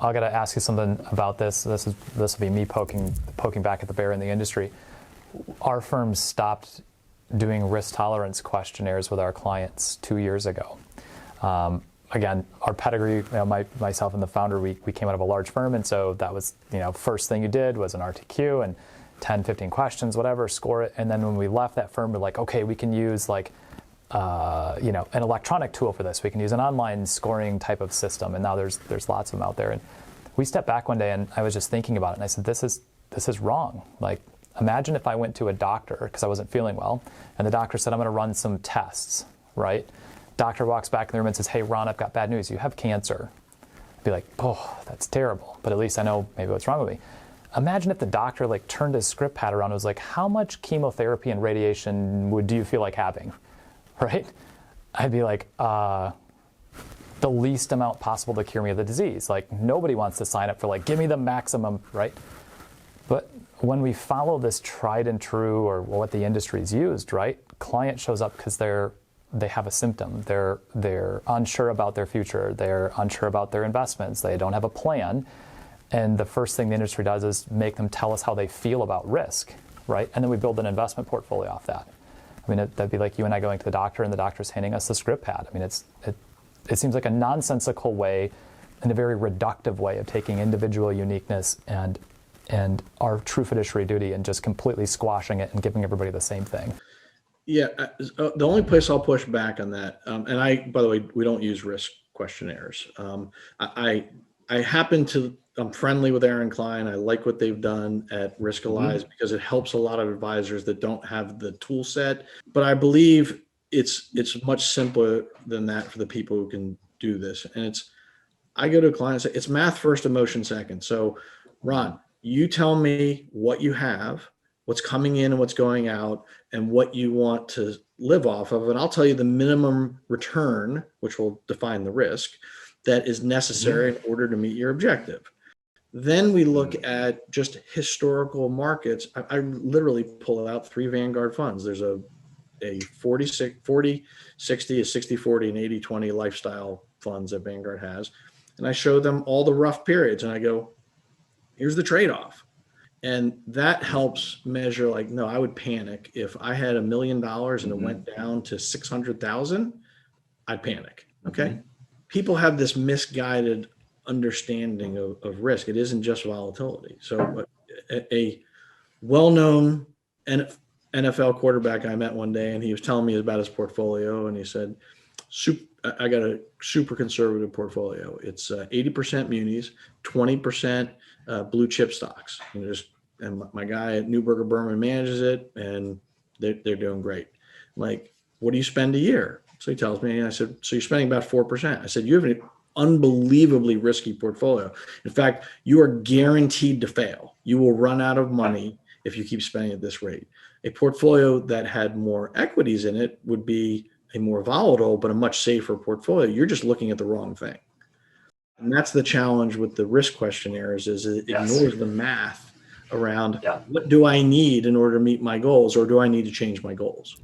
I got to ask you something about this. This will be me poking back at the bear in the industry. Our firm stopped doing risk tolerance questionnaires with our clients 2 years ago. Again, our pedigree, myself and the founder, we came out of a large firm, and so that was, first thing you did was an RTQ and 10, 15 questions, whatever, score it. And then when we left that firm, we're like, okay, we can use like, an electronic tool for this. We can use an online scoring type of system, and now there's lots of them out there. And we stepped back one day, and I was just thinking about it, and I said, this is wrong. Like, imagine if I went to a doctor because I wasn't feeling well, and the doctor said, I'm going to run some tests, right? Doctor walks back in the room and says, hey, Ron, I've got bad news. You have cancer. I'd be like, oh, that's terrible. But at least I know maybe what's wrong with me. Imagine if the doctor like turned his script pad around and was like, how much chemotherapy and radiation do you feel like having, right? I'd be like, the least amount possible to cure me of the disease. Like, nobody wants to sign up for like, give me the maximum, right? But when we follow this tried and true, or what the industry's used, right? Client shows up because they have a symptom. They're unsure about their future. They're unsure about their investments. They don't have a plan. And the first thing the industry does is make them tell us how they feel about risk, right? And then we build an investment portfolio off that. I mean, that'd be like you and I going to the doctor and the doctor's handing us the script pad. I mean, it seems like a nonsensical way and a very reductive way of taking individual uniqueness and our true fiduciary duty and just completely squashing it and giving everybody the same thing. Yeah, the only place I'll push back on that, and by the way, we don't use risk questionnaires. I'm friendly with Aaron Klein. I like what they've done at Riskalyze because it helps a lot of advisors that don't have the tool set. But I believe it's much simpler than that for the people who can do this. And I go to a client and say, it's math first, emotion second. So Ron, you tell me what you have, what's coming in and what's going out, and what you want to live off of. And I'll tell you the minimum return, which will define the risk, that is necessary in order to meet your objective. Then we look at just historical markets. I literally pull out 3 Vanguard funds. There's a 40-60, a 60-40, and 80-20 lifestyle funds that Vanguard has. And I show them all the rough periods and I go, here's the trade-off. And that helps measure, like, no, I would panic if I had $1 million and it went down to 600,000, I'd panic. Okay. People have this misguided understanding of risk. It isn't just volatility. So a well-known NFL quarterback I met one day, and he was telling me about his portfolio, and he said, I got a super conservative portfolio. It's 80% munis, 20% blue chip stocks. And my guy at Neuberger Berman manages it, and they're doing great. I'm like, what do you spend a year? So he tells me, and I said, so you're spending about 4%. I said, you have an unbelievably risky portfolio. In fact, you are guaranteed to fail. You will run out of money if you keep spending at this rate. A portfolio that had more equities in it would be a more volatile, but a much safer portfolio. You're just looking at the wrong thing. And that's the challenge with the risk questionnaires, is it ignores the math around what do I need in order to meet my goals, or do I need to change my goals?